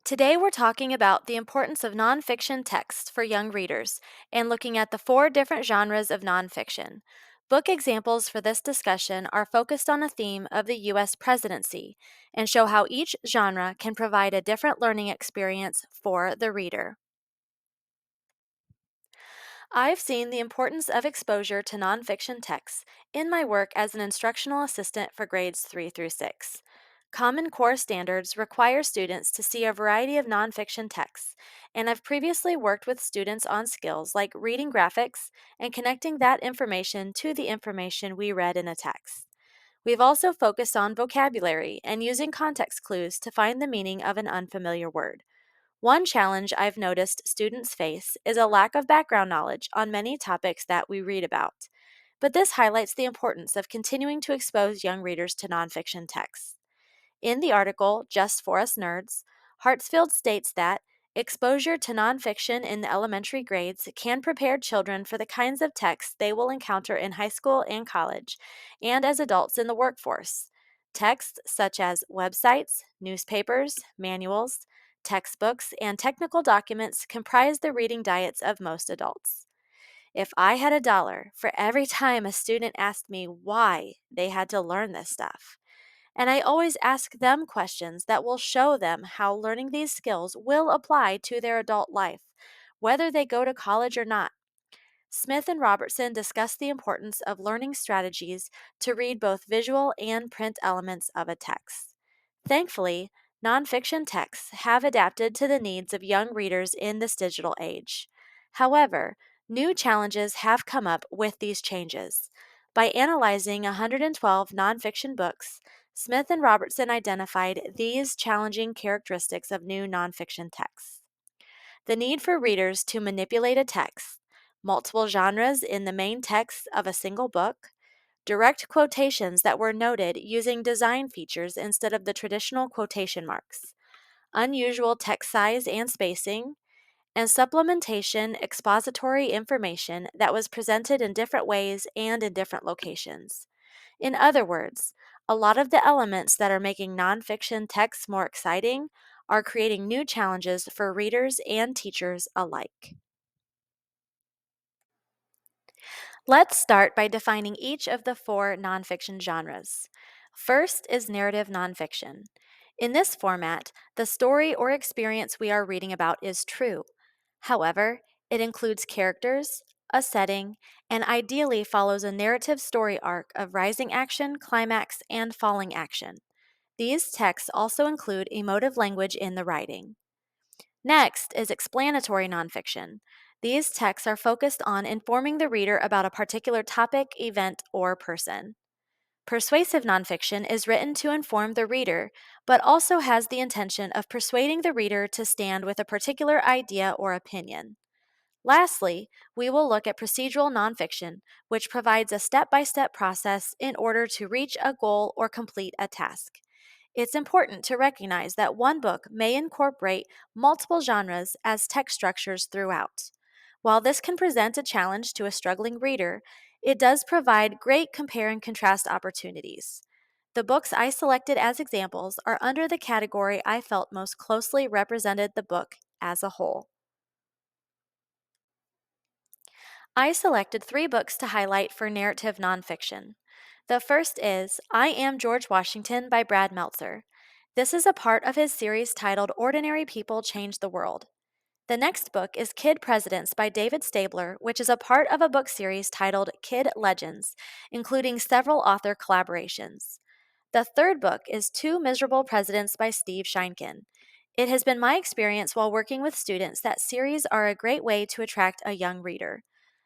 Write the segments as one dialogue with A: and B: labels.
A: Today, we're talking about the importance of nonfiction text for young readers and looking at the four different genres of nonfiction. Book examples for this discussion are focused on a theme of the U.S. presidency and show how each genre can provide a different learning experience for the reader. I've seen the importance of exposure to nonfiction texts in my work as an instructional assistant for grades 3 through 6. Common Core standards require students to see a variety of nonfiction texts, and I've previously worked with students on skills like reading graphics and connecting that information to the information we read in a text. We've also focused on vocabulary and using context clues to find the meaning of an unfamiliar word. One challenge I've noticed students face is a lack of background knowledge on many topics that we read about. But this highlights the importance of continuing to expose young readers to nonfiction texts. In the article, Just for Us Nerds, Hartsfield states that exposure to nonfiction in the elementary grades can prepare children for the kinds of texts they will encounter in high school and college, and as adults in the workforce. Texts such as websites, newspapers, manuals, textbooks, and technical documents comprise the reading diets of most adults. If I had a dollar for every time a student asked me why they had to learn this stuff, and I always ask them questions that will show them how learning these skills will apply to their adult life, whether they go to college or not. Smith and Robertson discuss the importance of learning strategies to read both visual and print elements of a text. Thankfully, nonfiction texts have adapted to the needs of young readers in this digital age. However, new challenges have come up with these changes. By analyzing 112 nonfiction books, Smith and Robertson identified these challenging characteristics of new nonfiction texts: the need for readers to manipulate a text, multiple genres in the main text of a single book, direct quotations that were noted using design features instead of the traditional quotation marks, unusual text size and spacing, and supplementation expository information that was presented in different ways and in different locations. In other words, a lot of the elements that are making nonfiction texts more exciting are creating new challenges for readers and teachers alike. Let's start by defining each of the four nonfiction genres. First is narrative nonfiction. In this format, the story or experience we are reading about is true. However, it includes characters, a setting, and ideally follows a narrative story arc of rising action, climax, and falling action. These texts also include emotive language in the writing. Next is explanatory nonfiction. These texts are focused on informing the reader about a particular topic, event, or person. Persuasive nonfiction is written to inform the reader, but also has the intention of persuading the reader to stand with a particular idea or opinion. Lastly, we will look at procedural nonfiction, which provides a step by step process in order to reach a goal or complete a task. It's important to recognize that one book may incorporate multiple genres as text structures throughout. While this can present a challenge to a struggling reader, it does provide great compare and contrast opportunities. The books I selected as examples are under the category I felt most closely represented the book as a whole. I selected three books to highlight for narrative nonfiction. The first is I Am George Washington by Brad Meltzer. This is a part of his series titled Ordinary People Change the World. The next book is Kid Presidents by David Stabler, which is a part of a book series titled Kid Legends, including several author collaborations. The third book is Two Miserable Presidents by Steve Sheinkin. It has been my experience while working with students that series are a great way to attract a young reader.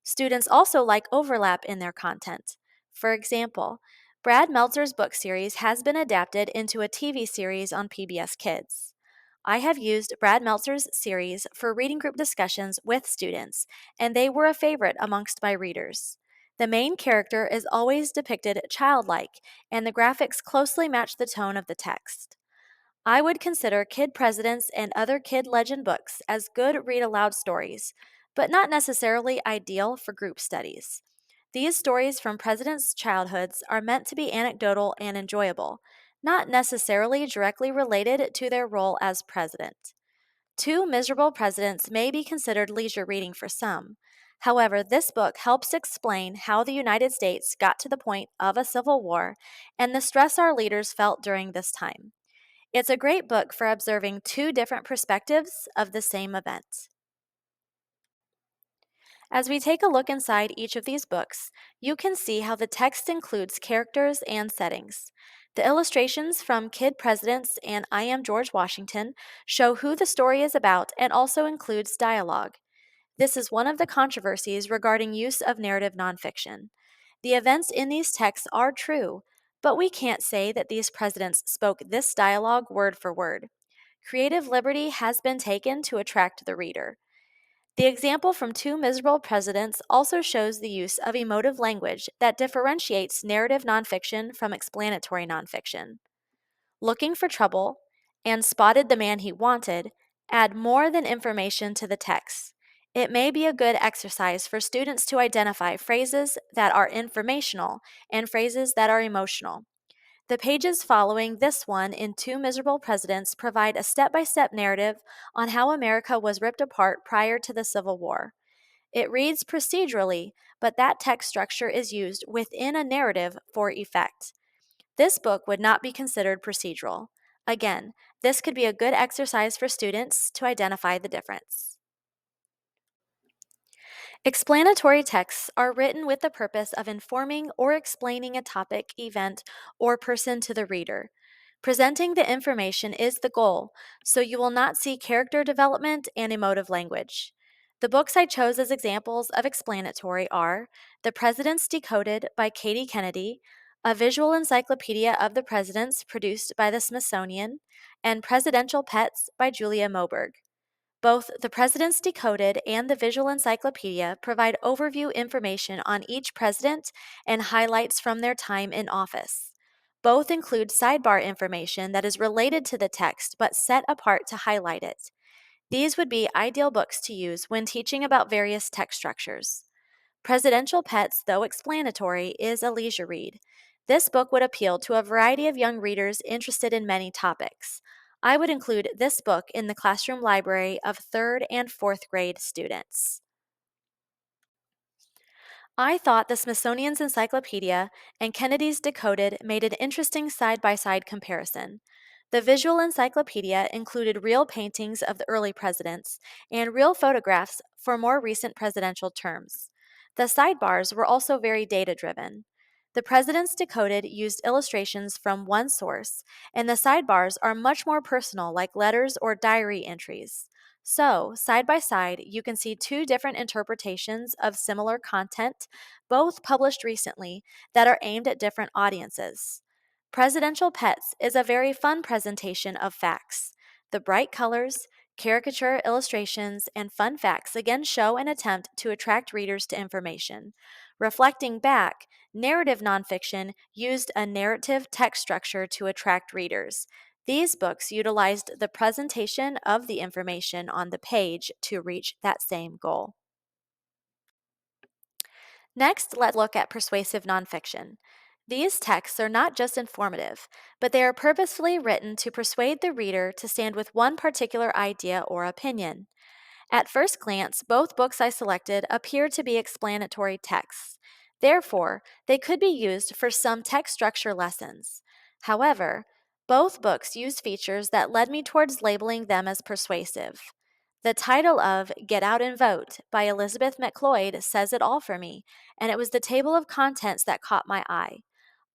A: Students also like overlap in their content. For example, Brad Meltzer's book series has been adapted into a TV series on PBS Kids. I have used Brad Meltzer's series for reading group discussions with students, and they were a favorite amongst my readers. The main character is always depicted childlike, and the graphics closely match the tone of the text. I would consider Kid Presidents and other kid legend books as good read aloud stories, but not necessarily ideal for group studies. These stories from presidents' childhoods are meant to be anecdotal and enjoyable, not necessarily directly related to their role as president. Two Miserable Presidents may be considered leisure reading for some. However, this book helps explain how the United States got to the point of a civil war and the stress our leaders felt during this time. It's a great book for observing two different perspectives of the same event. As we take a look inside each of these books, you can see how the text includes characters and settings. The illustrations from Kid Presidents and I Am George Washington show who the story is about and also includes dialogue. This is one of the controversies regarding use of narrative nonfiction. The events in these texts are true, but we can't say that these presidents spoke this dialogue word for word. Creative liberty has been taken to attract the reader. The example from Two Miserable Presidents also shows the use of emotive language that differentiates narrative nonfiction from explanatory nonfiction. Looking for Trouble and Spotted the Man He Wanted add more than information to the text. It may be a good exercise for students to identify phrases that are informational and phrases that are emotional. The pages following this one in Two Miserable Presidents provide a step by step narrative on how America was ripped apart prior to the Civil War. It reads procedurally, but that text structure is used within a narrative for effect. This book would not be considered procedural. Again, this could be a good exercise for students to identify the difference. Explanatory texts are written with the purpose of informing or explaining a topic, event, or person to the reader. Presenting the information is the goal, so you will not see character development and emotive language. The books I chose as examples of explanatory are The Presidents Decoded by Katie Kennedy, a visual encyclopedia of the presidents produced by the Smithsonian, and Presidential Pets by Julia Moberg. Both The Presidents Decoded and the Visual Encyclopedia provide overview information on each president and highlights from their time in office. Both include sidebar information that is related to the text but set apart to highlight it. These would be ideal books to use when teaching about various text structures. Presidential Pets, though explanatory, is a leisure read. This book would appeal to a variety of young readers interested in many topics. I would include this book in the classroom library of 3rd and 4th grade students. I thought the Smithsonian's Encyclopedia and Kennedy's Decoded made an interesting side by side comparison. The visual encyclopedia included real paintings of the early presidents and real photographs for more recent presidential terms. The sidebars were also very data driven. The Presidents Decoded used illustrations from one source, and the sidebars are much more personal, like letters or diary entries. So, side by side, you can see two different interpretations of similar content, both published recently, that are aimed at different audiences. Presidential Pets is a very fun presentation of facts. The bright colors, caricature illustrations, and fun facts again show an attempt to attract readers to information. Reflecting back, narrative nonfiction used a narrative text structure to attract readers. These books utilized the presentation of the information on the page to reach that same goal. Next, let's look at persuasive nonfiction. These texts are not just informative, but they are purposefully written to persuade the reader to stand with one particular idea or opinion. At first glance, both books I selected appear to be explanatory texts. Therefore, they could be used for some text structure lessons. However, both books use features that led me towards labeling them as persuasive. The title of Get Out and Vote by Elizabeth McLeod says it all for me, and it was the table of contents that caught my eye.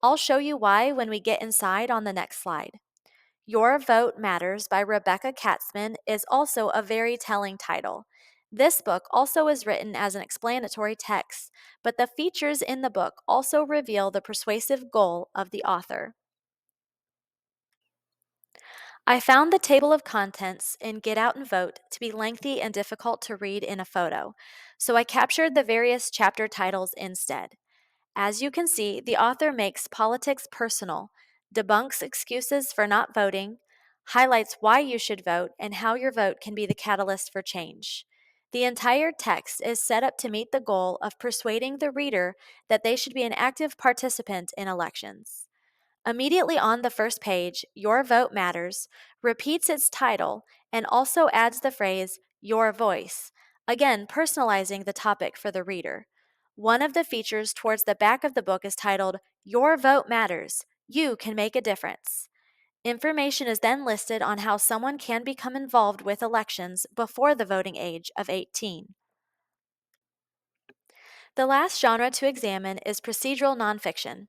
A: I'll show you why when we get inside on the next slide. Your Vote Matters by Rebecca Katzman is also a very telling title. This book also is written as an explanatory text, but the features in the book also reveal the persuasive goal of the author. I found the table of contents in Get Out and Vote to be lengthy and difficult to read in a photo, so I captured the various chapter titles instead. As you can see, the author makes politics personal, debunks excuses for not voting, highlights why you should vote, and how your vote can be the catalyst for change. The entire text is set up to meet the goal of persuading the reader that they should be an active participant in elections. Immediately on the first page, Your Vote Matters repeats its title and also adds the phrase, Your Voice, again personalizing the topic for the reader. One of the features towards the back of the book is titled, Your Vote Matters. You can make a difference. Information is then listed on how someone can become involved with elections before the voting age of 18. The last genre to examine is procedural nonfiction.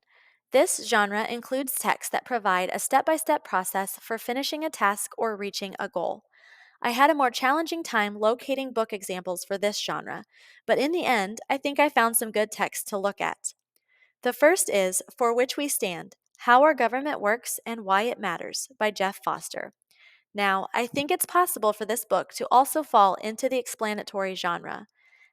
A: This genre includes texts that provide a step by step process for finishing a task or reaching a goal. I had a more challenging time locating book examples for this genre, but in the end, I think I found some good texts to look at. The first is For Which We Stand: How Our Government Works and Why It Matters by Jeff Foster. Now, I think it's possible for this book to also fall into the explanatory genre.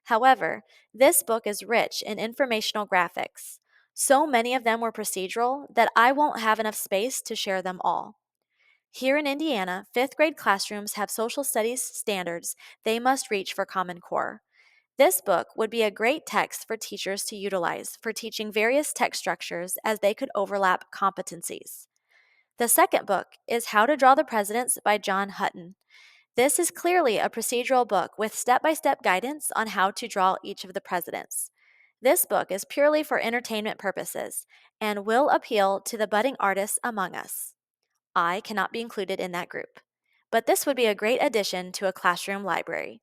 A: However, this book is rich in informational graphics. So many of them were procedural that I won't have enough space to share them all. Here in Indiana, fifth grade classrooms have social studies standards they must reach for Common Core. This book would be a great text for teachers to utilize for teaching various text structures as they could overlap competencies. The second book is How to Draw the Presidents by John Hutton. This is clearly a procedural book with step by step guidance on how to draw each of the presidents. This book is purely for entertainment purposes and will appeal to the budding artists among us. I cannot be included in that group, but this would be a great addition to a classroom library.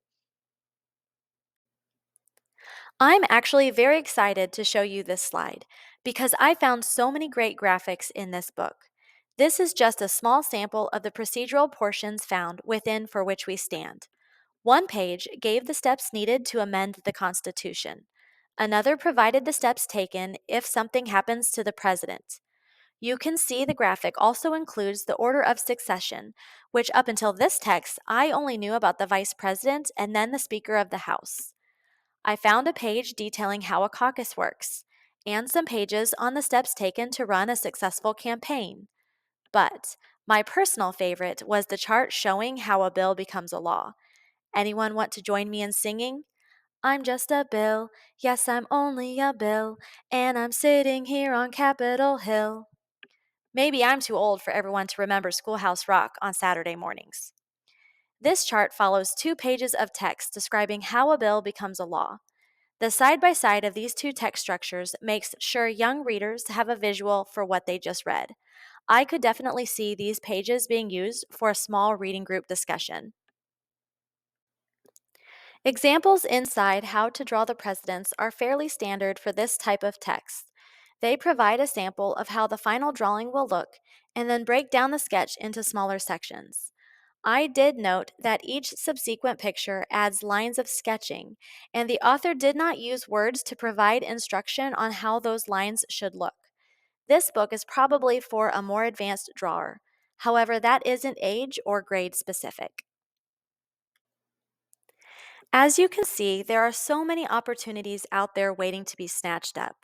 A: I'm actually very excited to show you this slide because I found so many great graphics in this book. This is just a small sample of the procedural portions found within For Which We Stand. One page gave the steps needed to amend the Constitution. Another provided the steps taken if something happens to the president. You can see the graphic also includes the order of succession, which up until this text, I only knew about the vice president and then the Speaker of the House. I found a page detailing how a caucus works, and some pages on the steps taken to run a successful campaign. But my personal favorite was the chart showing how a bill becomes a law. Anyone want to join me in singing? I'm just a bill, yes, I'm only a bill, and I'm sitting here on Capitol Hill. Maybe I'm too old for everyone to remember Schoolhouse Rock on Saturday mornings. This chart follows 2 pages of text describing how a bill becomes a law. The side by side of these two text structures makes sure young readers have a visual for what they just read. I could definitely see these pages being used for a small reading group discussion. Examples inside How to Draw the Presidents are fairly standard for this type of text. They provide a sample of how the final drawing will look and then break down the sketch into smaller sections. I did note that each subsequent picture adds lines of sketching, and the author did not use words to provide instruction on how those lines should look. This book is probably for a more advanced drawer. However, that isn't age or grade specific. As you can see, there are so many opportunities out there waiting to be snatched up.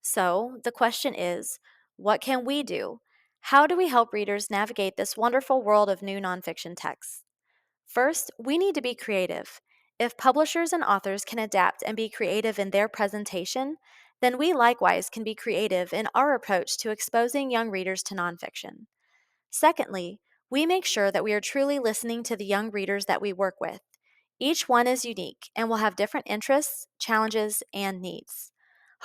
A: So, the question is, what can we do? How do we help readers navigate this wonderful world of new nonfiction texts? First, we need to be creative. If publishers and authors can adapt and be creative in their presentation, then we likewise can be creative in our approach to exposing young readers to nonfiction. Secondly, we make sure that we are truly listening to the young readers that we work with. Each one is unique and will have different interests, challenges, and needs.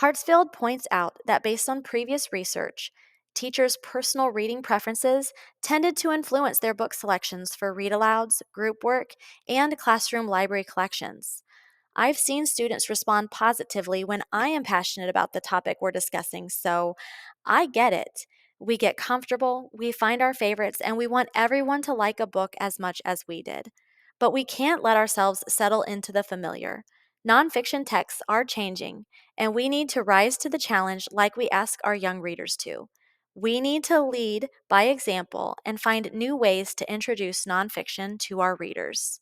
A: Hartsfield points out that based on previous research, teachers' personal reading preferences tended to influence their book selections for read alouds, group work, and classroom library collections. I've seen students respond positively when I am passionate about the topic we're discussing, so I get it. We get comfortable, we find our favorites, and we want everyone to like a book as much as we did. But we can't let ourselves settle into the familiar. Nonfiction texts are changing, and we need to rise to the challenge like we ask our young readers to. We need to lead by example and find new ways to introduce nonfiction to our readers.